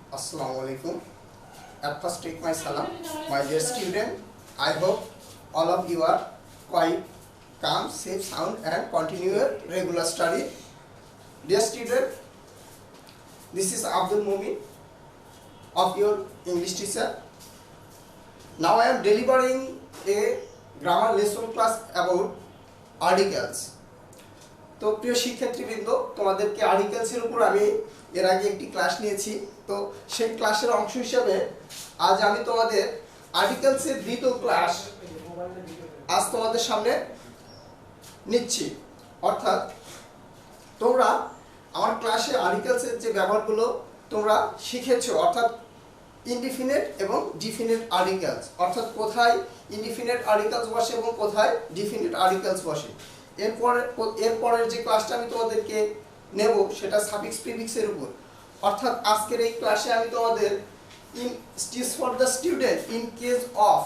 Assalamu alaikum. At first, take my salam. My dear student, I hope all of you are quite calm, safe, sound, and continue your regular study. Dear student, this is Abdul Mumin of your English teacher. Now I am delivering a grammar lesson class about articles. তো প্রিয় শিক্ষার্থীবৃন্দ, তোমাদেরকে আর্টিকেলসের উপর আমি এর আগে একটি class নিয়েছি। তো সেই ক্লাসের অংশ হিসেবে আজ আমি তোমাদের আর্টিকেলসের দ্বিতীয় ক্লাস আজ তোমাদের সামনে নিচ্ছি। অর্থাৎ তোমরা আমার ক্লাসে আর্টিকেলসের যে ব্যবহারগুলো তোমরা শিখেছো, অর্থাৎ ইনডিফিনিট এবং ডিফিনিট আর্টিকেলস, অর্থাৎ কোথায় ইনডিফিনিট আর্টিকেলস বসে এবং কোথায় ডিফিনিট আর্টিকেলস বসে। এরপরের যে ক্লাসটা আমি তোমাদেরকে নেব সেটা সাফিক্স প্রিফিক্সের উপর। অর্থাৎ আজকের এই ক্লাসে আমি তোমাদের teach for the student in case of,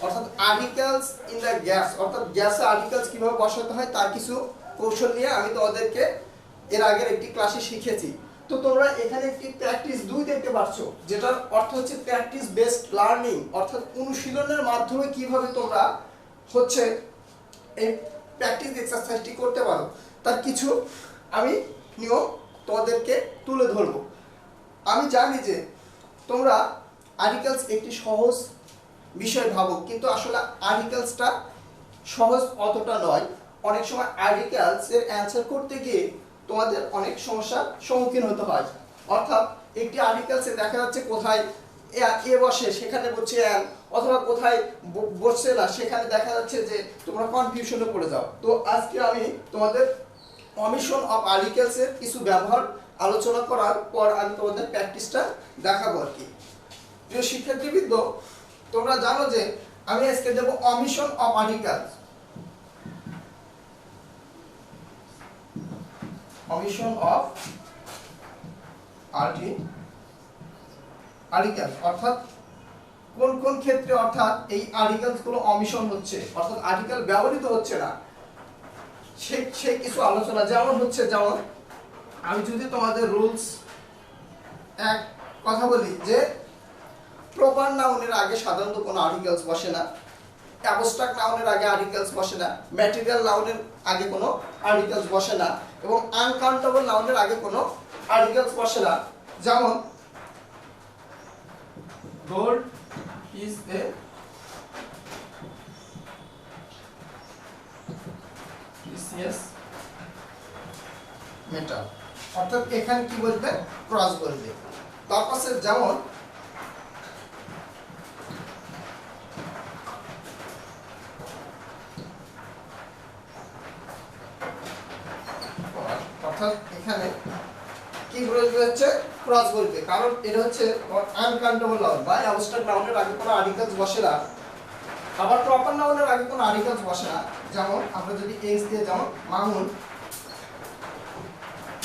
অর্থাৎ আর্টিকেলস ইন দ্য গ্যাস, অর্থাৎ গ্যাসে আর্টিকেলস কিভাবে বসাতে হয় তার কিছু কৌশল নিয়ে আমি তোমাদেরকে এর আগের একটি ক্লাসে শিখেছি। তো তোমরা এখানে একটি প্র্যাকটিস 2 দেখতে পাচ্ছ, যেটার অর্থ হচ্ছে প্র্যাকটিস বেসড লার্নিং, অর্থাৎ অনুশীলনের মাধ্যমে কিভাবে তোমরা হচ্ছে এই প্র্যাকটিস এক্সারসাইজটি করতে পারো তার কিছু আমি নিয়ম তোমাদেরকে তুলে ধরব। আমি জানি যে তোমরা আর্টিকেলস একটি সহজ বিষয় ভাবো, কিন্তু আসলে আর্টিকেলসটা সহজ অতটা নয়। অনেক সময় আর্টিকেলসের অ্যান্সার করতে গিয়ে তোমাদের অনেক সমস্যার সম্মুখীন হতে হয়। অর্থাৎ একটি আর্টিকেলসে দেখা যাচ্ছে কোথায় এ বসে সেখানে বসছে অ্যান, অথবা কোথায় বসছে না সেখানে দেখা যাচ্ছে যে তোমরা কনফিউশনে পড়ে যাও। তো আজকে আমি তোমাদের অমিশন অফ আর্টিকেলসের কিছু ব্যবহার আলোচনা করার পর আমি তোমাদের প্র্যাকটিসটা দেখাবো আর কি। প্রিয় শিক্ষার্থীবৃন্দ, তোমরা জানো যে আমি আজকে দেব omission of articles. Omission of articles, অর্থাৎ কোন কোন ক্ষেত্রে অর্থাৎ এই আর্টিকেলস গুলো অমিশন হচ্ছে, অর্থাৎ আর্টিকেল ব্যবহৃত হচ্ছে না, সেই কিছু আলোচনা। যেমন আমি যদি তোমাদের রুলস এক কথা বলি যে প্রপার নাউনের আগে সাধারণত কোনো আর্টিকেলস বসে না, অ্যাবস্ট্রাক্ট নাউনের আগে আর্টিকেলস বসে না, ম্যাটেরিয়াল নাউনের আগে কোনো আর্টিকেলস বসে না, এবং আনকাউন্টেবল নাউনের আগে কোনো আর্টিকেলস বসে না। যেমন gold is a precious metal, অর্থাৎ এখানে কি বলবে, ক্রস বলবে। তারপর যেমন অর্থাৎ এখানে কি বলবে হচ্ছে ক্রস বলবে, কারণ এটা হচ্ছে আনকাউন্টেবল নাউন বা অ্যাবস্ট্রাক্ট নাউনের আগে কোনো আর্টিকেলস বসে না, আবার প্রপার নাউনের আগে কোনো আর্টিকেলস বসে না। যেমন আমরা যদি এক্স দিয়ে, যেমন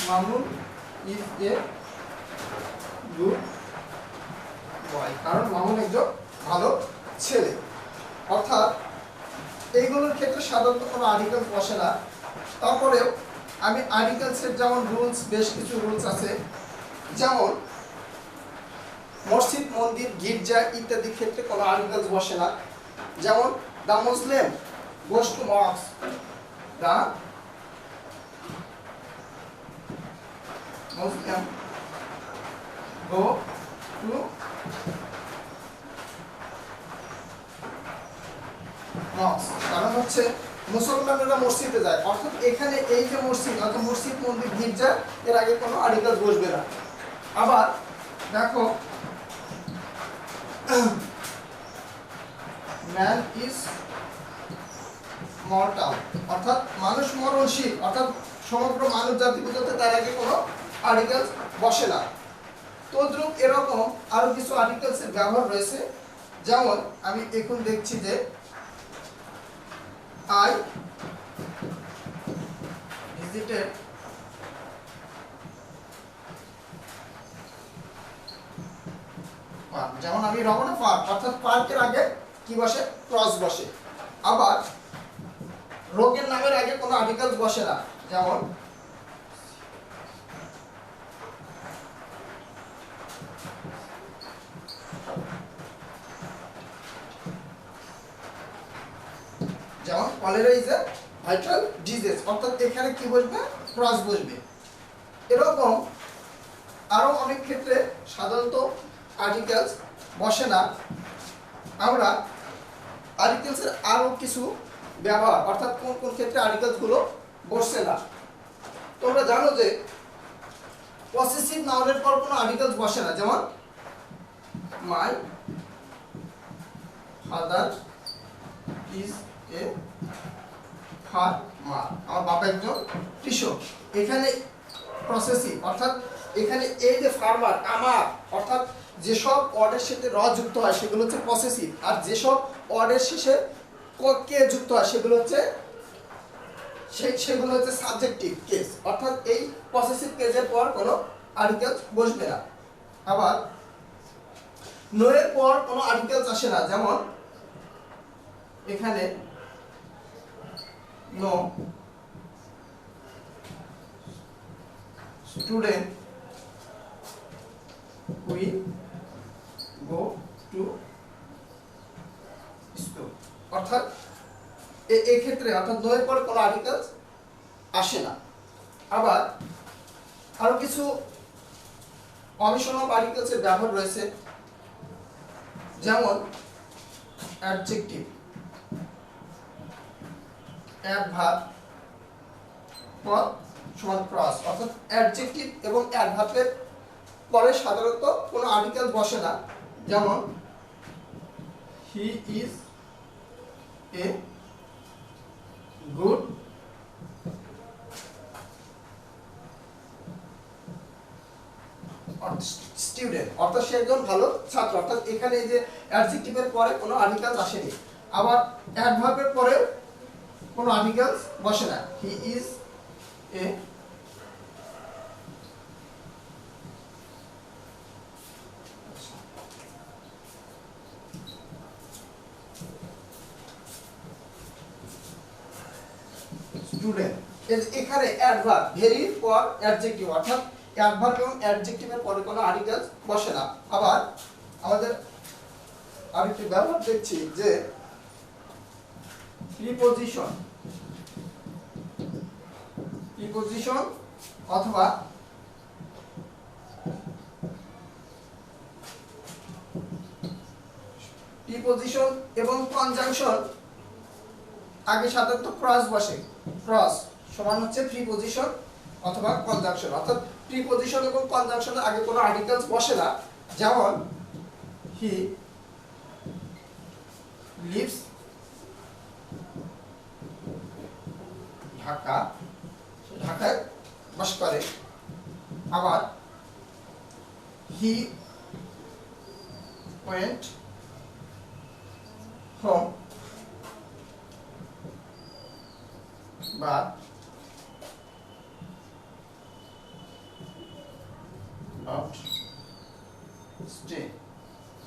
Mamun is a good boy, কারণ মামুন একজন ভালো ছেলে। অর্থাৎ এইগুলোর ক্ষেত্রে সাধারণত কোনো আর্টিকেলস বসে না। তারপরেও আমি আর্টিকেলসের যেমন রুলস, বেশ কিছু রুলস আছে। যেমন মসজিদ, মন্দির, গির্জা ইত্যাদি ক্ষেত্রে কোনো আর্টিকেলস বসে না। যেমন the Muslim goes to মস্ক, the Muslim go to মস্ক, কারণ হচ্ছে মুসলমানেরা মসজিদে যায়। অর্থাৎ এখানে এই যে মসজিদ, অর্থাৎ মসজিদ, মন্দির, গির্জা এর আগে কোনো আর্টিকেলস বসবে না। আবার দেখো ম্যান ইজ মর্টাল, অর্থাৎ মানুষ মরণশীল, অর্থাৎ সমগ্র মানব জাতি বুঝাতে তার আগে কোনো আর্টিকেলস বসে না। তদ্রূপ এরকম আরো কিছু আর্টিকেলসের ব্যবহার রয়েছে। যেমন আমি এখন দেখছি যে I visited পার্ক, যেমন আমি রমনা পার্ক, অর্থাৎ পার্কের আগে কি বসে, ক্রস বসে। আবার রোগের নামের আগে কোনো আর্টিকেলস বসে না। যেমন যেমন cholera is a vital disease, অর্থাৎ এখানে কি বসবে, ক্রস বসবে। এরকম আরো অনেক ক্ষেত্রে সাধারণত আর্টিকেলস বসে না। আমরা আর্টিকেলসের আরো কিছু ব্যবহার, অর্থাৎ কোন কোন ক্ষেত্রে আর্টিকেলস গুলো বসছে না। তোমরা জানো যে পসেসিভ নাউনের পর কোনো আর্টিকেলস বসে না, যেমন my father is a farmer, আমার বাবা একজন কৃষক। এখানে প্রসেসিভ, অর্থাৎ এখানে এই যে ফার্মার, আমার, অর্থাৎ যেসব ওয়ার্ডের সাথে র যুক্ত হয় সেগুলো হচ্ছে পসেসিভ, আর যেসব ওয়ার্ডের শেষে কে যুক্ত হয় সেগুলো হচ্ছে সাবজেক্টিভ কেস, অর্থাৎ এই পসেসিভ কেসের পর কোনো আর্টিকেলস বসবে না। আবার নো এর পর কোনো আর্টিকেলস আসে না, যেমন এখানে no student will go to school, অর্থাৎ এই ক্ষেত্রে অর্থাৎ নো এর পর কোনো আর্টিকেলস আসে না। আবার আরো কিছু অমিশন অফ আর্টিকেলসের ব্যবহার রয়েছে, যেমন অ্যাডজেক্টিভ, অ্যাডভার্ব পদ সমান ক্রস, অর্থাৎ অ্যাডজেক্টিভ এবং অ্যাডভার্বের পরে সাধারণত কোনো আর্টিকেল বসে না, যেমন he is a good student, অর্থাৎ সে একজন ভালো ছাত্র, অর্থাৎ এখানে এই যে অ্যাডজেক্টিভের পরে কোনো আর্টিকেলস আসেনি। আবার অ্যাডভার্বের পরে কোনো আর্টিকেলস বসে না, হি ইজ এ স্টুডেন্ট। এখানে অ্যাডভার্ব ভেরির পর অ্যাডজেক্টিভ, অর্থাৎ অ্যাডভার্ব এবং অ্যাডজেক্টিভের পরে কোনো আর্টিকেলস বসে না। আবার আমাদের আরেকটি ব্যবহার দেখছি যে প্রিপজিশন, অথবা প্রিপজিশন এবং কনজাংশন আগে সাধারণত ক্রস বসে, ক্রস সমান হচ্ছে প্রিপজিশন অথবা কনজাংশন, অর্থাৎ প্রিপজিশন এবং কনজাংশনের আগে কোনো আর্টিকেলস বসে না, যেমন হি লিভস ঢাকা, ঢাকায় বাস করে। আবার হি ওয়েন্ট হোম, বা নট স্টে,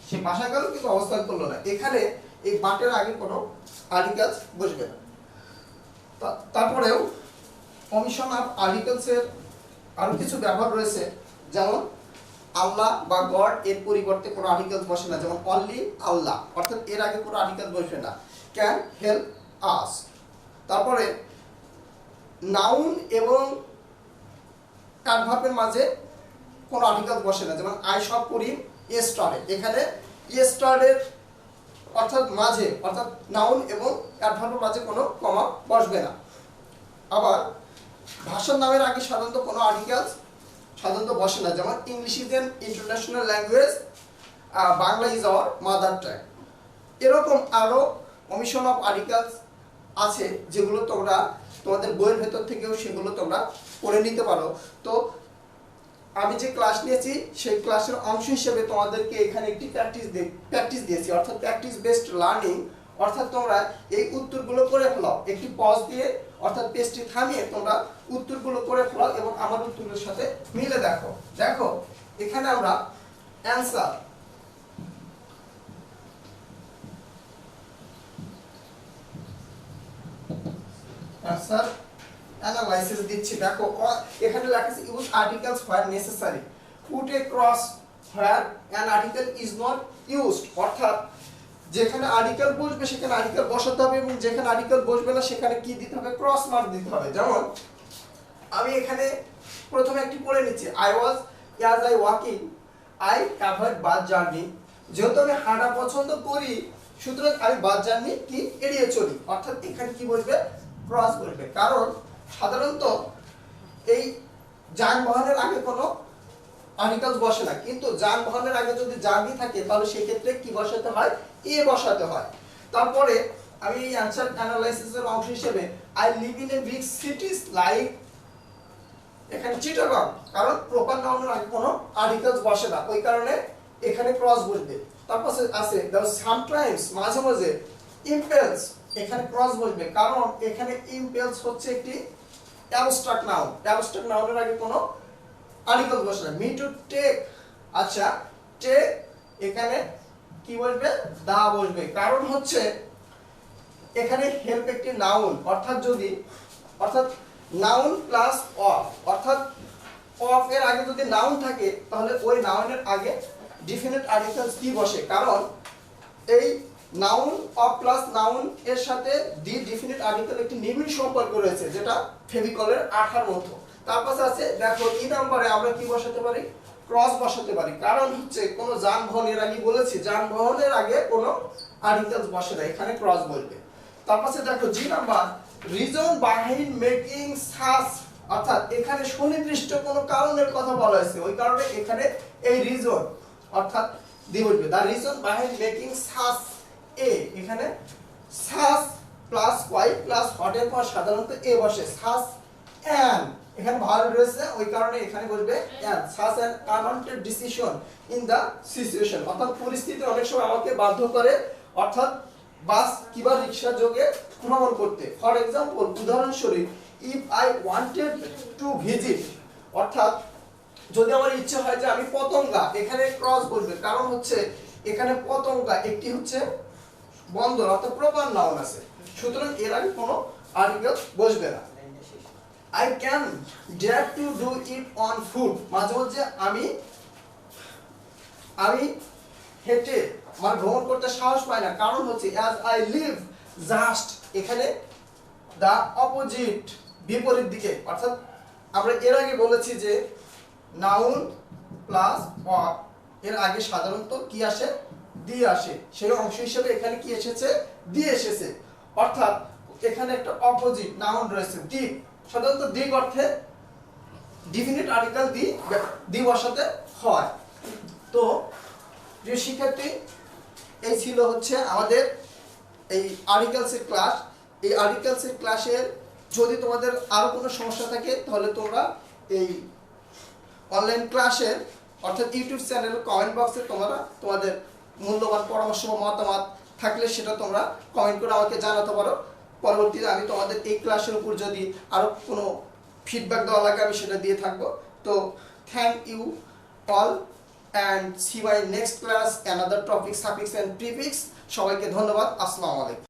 সে বাসায় গেল কিন্তু অবস্থান করলো না। এখানে এই বাটের আগে কোনো আর্টিকেলস বসবে না। তারপরেও অমিশন অফ আর্টিকেলসের আরো কিছু ব্যবহার রয়েছে, যেমন আল্লাহ বা গড এর পরিবর্তে কোনো আর্টিকেলস বসে না, যেমন অনলি আল্লাহ, অর্থাৎ এর আগে কোনো আর্টিকেলস বসবে না, ক্যান হেল্প আস। তারপরে নাউন এবং অ্যাডভার্বের মাঝে কোনো আর্টিকেলস বসে না, যেমন আই সব করি ইয়েস্টারডে, এখানে ইয়েস্টারডে অর্থাৎ মাঝে, অর্থাৎ নাউন এবং অ্যাডভার্বের মাঝে কোনো কমা বসবে না। আবার ভাষার নামের আগে সাধারণত কোনো আর্টিকেলস সাধারণত বসে না, যেমন English is an international language, Bangla is our mother tongue. এরকম আরো অমিশন অফ আর্টিকেলস আছে যেগুলো তোমরা তোমাদের বইয়ের ভেতর থেকেও সেগুলো তোমরা পড়ে নিতে পারো। তো আমি যে ক্লাস নিয়েছি সেই ক্লাসের অংশ হিসেবে তোমাদেরকে এখানে একটি প্র্যাকটিস দিয়েছি, অর্থাৎ প্র্যাকটিস বেসড লার্নিং, অর্থাৎ তোমরা এই উত্তরগুলো করে ফেলাও, একটি পজ দিয়ে অর্থাৎ পেজটি থামিয়ে তোমরা উত্তরগুলো করে ফেলাও এবং আমার উত্তরের সাথে মিলে দেখো। দেখো এখানে আমরা অ্যানসার অ্যানালাইসিস দিচ্ছি। দেখো এখানে লেখা আছে use articles where necessary, put a cross where an article is not used, অর্থাৎ যেখানে আর্টিকেল বসবে সেখানে আর্টিকেল বসাতে হবে এবং যেখানে আর্টিকেল বসবে না সেখানে কি দিতে হবে, ক্রস মার্ক দিতে হবে। যেমন আমি এখানে প্রথমে একটি পড়ে নিচ্ছি, I was as I walking I avoid bus journey. যেহেতু আমি হাঁটা পছন্দ করি সুতরাং আমি বাস জার্নি কি এড়িয়ে চলি, অর্থাৎ এখানে কি বসবে, ক্রস বসবে। কারণ সাধারণত এই যানবাহনের আগে কোনো আর্টিকেলস বসে না, কিন্তু যানবাহনের আগে যদি জার্নি থাকে তাহলে সেই ক্ষেত্রে কি বসাতে হয়, এ বসাতে হয়। তারপরে আমি এই অ্যানসার অ্যানালাইসিসের অংশ হিসেবে I live in a big সিটিজ like, এখানে চিটাগং, কারণ প্রপার নাউনের আগে কোনো আর্টিকেলস বসে না, ওই কারণে এখানে ক্রস বসবে। তারপর আছে সামটাইমস, মাঝে মাঝে, ইম্পেলস, এখানে ক্রস বসবে কারণ এখানে ইম্পেলস হচ্ছে একটি অ্যাবস্ট্রাক্ট নাউন, অ্যাবস্ট্রাক্ট নাউনের আগে কোনো আর্টিকেল বসে না। মি টু টেক, আচ্ছা টেক, এখানে কি বসবে, দা বসবে, কারণ হচ্ছে এখানে হেল্প একটি নাউন, অর্থাৎ নাউন প্লাস অফ, অর্থাৎ অফ এর আগে যদি নাউন থাকে তাহলে ওই নাউনের আগে ডিফিনিট আর্টিকেলস কি বসে, কারণ এই নাউন অফ প্লাস নাউন এর সাথে দি ডিফিনিট আর্টিকেল একটি নিবিড় সম্পর্ক রয়েছে, যেটা ফেভিকলের আঠার মতো। তারপর আছে দেখো ই নাম্বারে আমরা কি বসাতে পারি, ক্রস বসাতে পারি, কারণ হচ্ছে কোনো যানবাহনের আগে বলেছি যানবাহনের আগে কোনো আর্টিকেলস বসে না, এখানে ক্রস বসবে। তারপর দেখো G number, reason behind making such, অর্থাৎ এখানে সুনির্দিষ্ট কোনো কারণের কথা বলা হয়েছে, ওই কারণে এখানে এই রিজন অর্থাৎ দি বসবে, the reason behind making such a, এখানে such plus Y plus hot এর পর সাধারণত এ বসে, সাচ অ্যান, এখানে ভার্ব রয়েছে ওই কারণে এখানে বসবে an, such an unwanted decision in the situation, অর্থাৎ পরিস্থিতি অনেক সময় আমাকে বাধ্য করে, অর্থাৎ বাস কিংবা রিকশা যোগে ভ্রমণ করতে। ফর এক্সাম্পল, উদাহরণস্বরূপ, if I wanted to visit, অর্থাৎ যদি আমার ইচ্ছে হয় যে আমি পতঙ্গা, এখানে ক্রস বসবে কারণ হচ্ছে এখানে পতঙ্গা একটি হচ্ছে বন্দর, অর্থাৎ প্রপার নাউন আছে, সুতরাং এর আগে কোনো আর্টিকেল বসবে না। I can dare to do it on foot, মাঝে মাঝে আমি হেঁটে মানে ভ্রমণ করতে সাহস পাই না, কারণ হচ্ছে অ্যাজ আই লিভ জাস্ট, এখানে দা অপোজিট, বিপরীত দিকে, অর্থাৎ আমরা এর আগে বলেছি যে নাউন প্লাস অফ এর আগে সাধারণত কি আসে, দিয়ে আসে, সেই অংশ হিসেবে এখানে কি এসেছে, দিয়ে এসেছে, অর্থাৎ এখানে একটা অপোজিট নাউন রয়েছে দিক, সাধারণত দিক অর্থে ডিফিনিট আর্টিকেল দি বসাতে হয়। তো প্রিয় শিক্ষার্থী, এই ছিল হচ্ছে আমাদের এই আর্টিকেলসের ক্লাস। এই আর্টিকেলসের ক্লাসের যদি তোমাদের আরো কোনো সমস্যা থাকে তাহলে তোমরা এই অনলাইন ক্লাসের অর্থাৎ ইউটিউব চ্যানেল কমেন্ট বক্সে তোমরা তোমাদের মূল্যবান পরামর্শ বা মতামত থাকলে সেটা তোমরা কমেন্ট করে আমাকে জানাতে পারো। পরবর্তীতে আমি তোমাদের এই ক্লাসের উপর যদি আরো কোনো ফিডব্যাক দেওয়া লাগে আমি সেটা দিয়ে থাকবো। তো thank you all and see my next class another topic suffix and prefix। সবাইকে ধন্যবাদ। আসসালামু আলাইকুম।